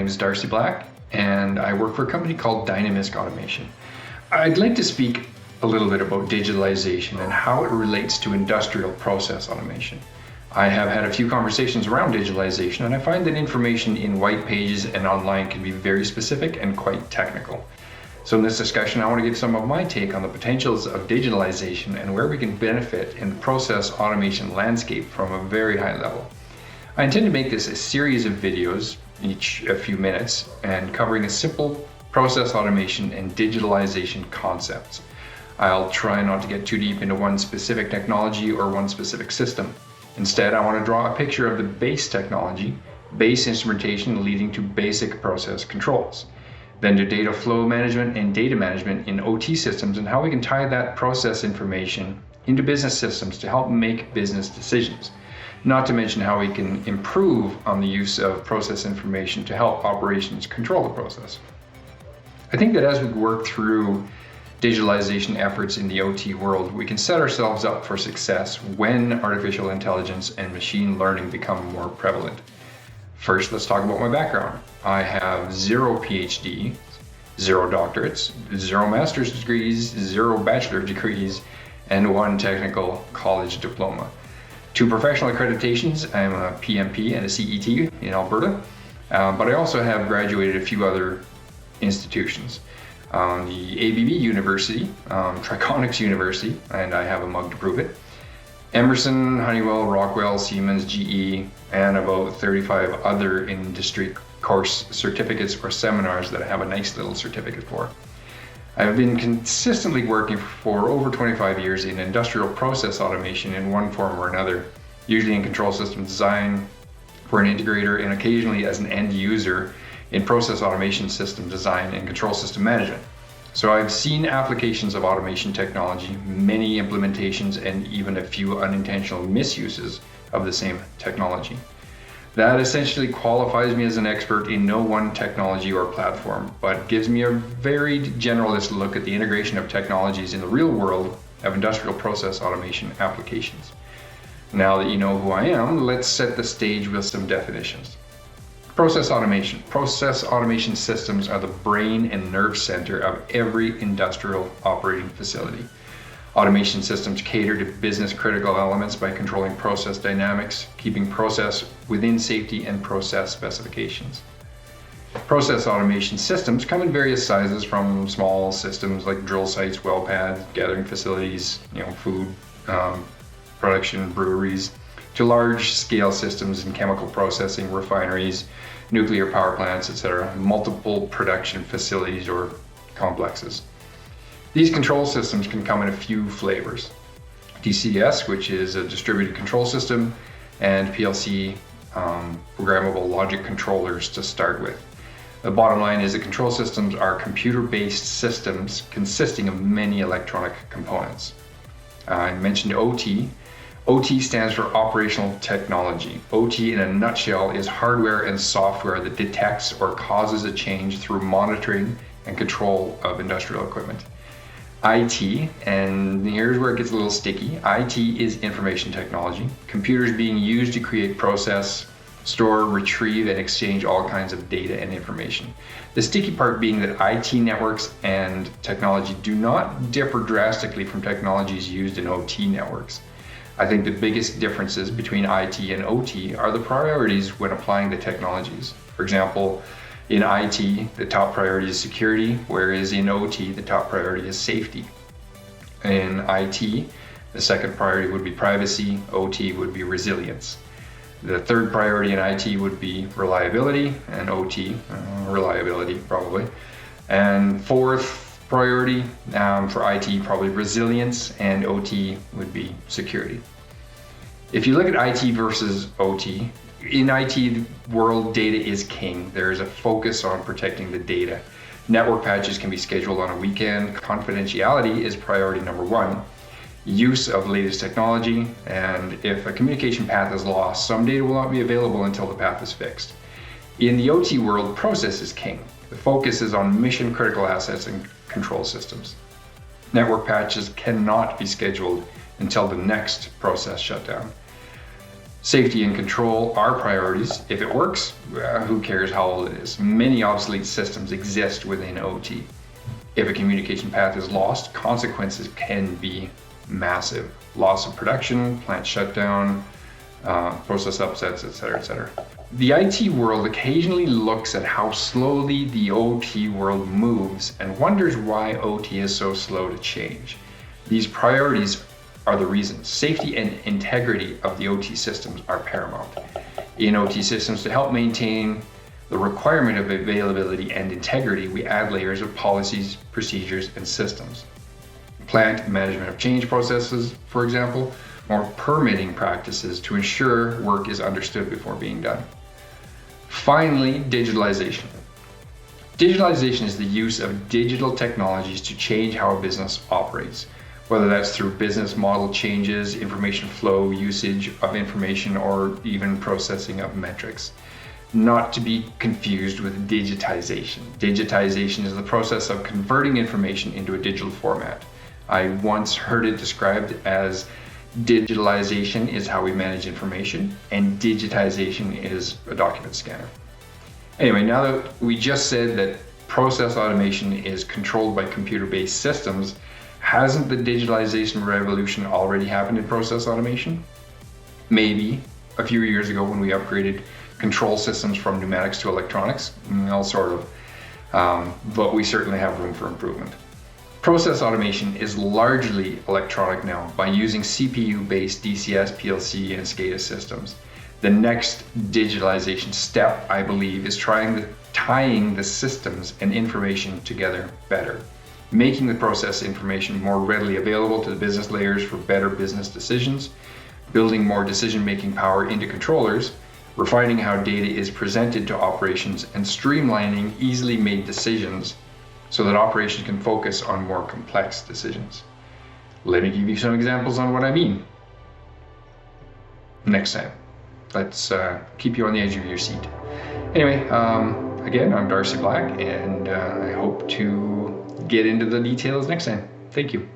is Darcy Black, and I work for a company called Dynamisk Automation. I'd like to speak a little bit about digitalization and how it relates to industrial process automation. I have had a few conversations around digitalization, and I find that information in white pages and online can be very specific and quite technical. So in this discussion, I want to give some of my take on the potentials of digitalization and where we can benefit in the process automation landscape from a very high level. I intend to make this a series of videos, each a few minutes, and covering a simple process automation and digitalization concepts. I'll try not to get too deep into one specific technology or one specific system. Instead, I want to draw a picture of the base technology, base instrumentation leading to basic process controls, then to data flow management and data management in OT systems and how we can tie that process information into business systems to help make business decisions. Not to mention how we can improve on the use of process information to help operations control the process. I think that as we work through digitalization efforts in the OT world, we can set ourselves up for success when artificial intelligence and machine learning become more prevalent. First, let's talk about my background. I have 0 PhD, 0 doctorates, 0 master's degrees, 0 bachelor degrees, and 1 technical college diploma. 2 professional accreditations. I'm a PMP and a CET in Alberta, but I also have graduated a few other institutions. The ABB University, Triconix University, and I have a mug to prove it. Emerson, Honeywell, Rockwell, Siemens, GE, and about 35 other industry course certificates or seminars that I have a nice little certificate for. I've been consistently working for over 25 years in industrial process automation in one form or another, usually in control system design for an integrator and occasionally as an end user in process automation system design and control system management. So I've seen applications of automation technology, many implementations, and even a few unintentional misuses of the same technology. That essentially qualifies me as an expert in no one technology or platform, but gives me a very generalist look at the integration of technologies in the real world of industrial process automation applications. Now that you know who I am, let's set the stage with some definitions. Process automation. Process automation systems are the brain and nerve center of every industrial operating facility. Automation systems cater to business critical elements by controlling process dynamics, keeping process within safety and process specifications. Process automation systems come in various sizes, from small systems like drill sites, well pads, gathering facilities, food production, breweries, to large scale systems in chemical processing, refineries, nuclear power plants, etc., multiple production facilities or complexes. These control systems can come in a few flavors. DCS, which is a distributed control system, and PLC, programmable logic controllers to start with. The bottom line is that control systems are computer-based systems consisting of many electronic components. I mentioned OT. OT stands for operational technology. OT in a nutshell is hardware and software that detects or causes a change through monitoring and control of industrial equipment. IT, and here's where it gets a little sticky, IT is information technology. Computers being used to create, process, store, retrieve, and exchange all kinds of data and information. The sticky part being that IT networks and technology do not differ drastically from technologies used in OT networks. I think the biggest differences between IT and OT are the priorities when applying the technologies. For example, in IT, the top priority is security, whereas in OT, the top priority is safety. In IT, the second priority would be privacy, OT would be resilience. The third priority in IT would be reliability, and OT, reliability probably. And fourth priority for IT, probably resilience, and OT would be security. If you look at IT versus OT, in IT world, data is king. There is a focus on protecting the data. Network patches can be scheduled on a weekend. Confidentiality is priority number 1. Use of latest technology, and if a communication path is lost, some data will not be available until the path is fixed. In the OT world, process is king. The focus is on mission critical assets and control systems. Network patches cannot be scheduled until the next process shutdown. Safety and control are priorities. If it works, who cares how old it is? Many obsolete systems exist within OT. If a communication path is lost, consequences can be massive. Loss of production, plant shutdown, process upsets, etc., etc. The IT world occasionally looks at how slowly the OT world moves and wonders why OT is so slow to change. These priorities are the reasons. Safety and integrity of the OT systems are paramount. In OT systems, to help maintain the requirement of availability and integrity, we add layers of policies, procedures, and systems. Plant management of change processes, for example, or permitting practices to ensure work is understood before being done. Finally, digitalization. Digitalization is the use of digital technologies to change how a business operates, whether that's through business model changes, information flow, usage of information, or even processing of metrics. Not to be confused with digitization. Digitization is the process of converting information into a digital format. I once heard it described as digitalization is how we manage information, and digitization is a document scanner. Anyway, now that we just said that process automation is controlled by computer-based systems, hasn't the digitalization revolution already happened in process automation? Maybe a few years ago when we upgraded control systems from pneumatics to electronics, well, sort of, but we certainly have room for improvement. Process automation is largely electronic now by using CPU-based DCS, PLC, and SCADA systems. The next digitalization step, I believe, is tying the systems and information together better, making the process information more readily available to the business layers for better business decisions, building more decision-making power into controllers, refining how data is presented to operations, and streamlining easily made decisions so that operations can focus on more complex decisions. Let me give you some examples on what I mean. Next time. Let's keep you on the edge of your seat. Anyway, again, I'm Darcy Black, and I hope to get into the details next time. Thank you.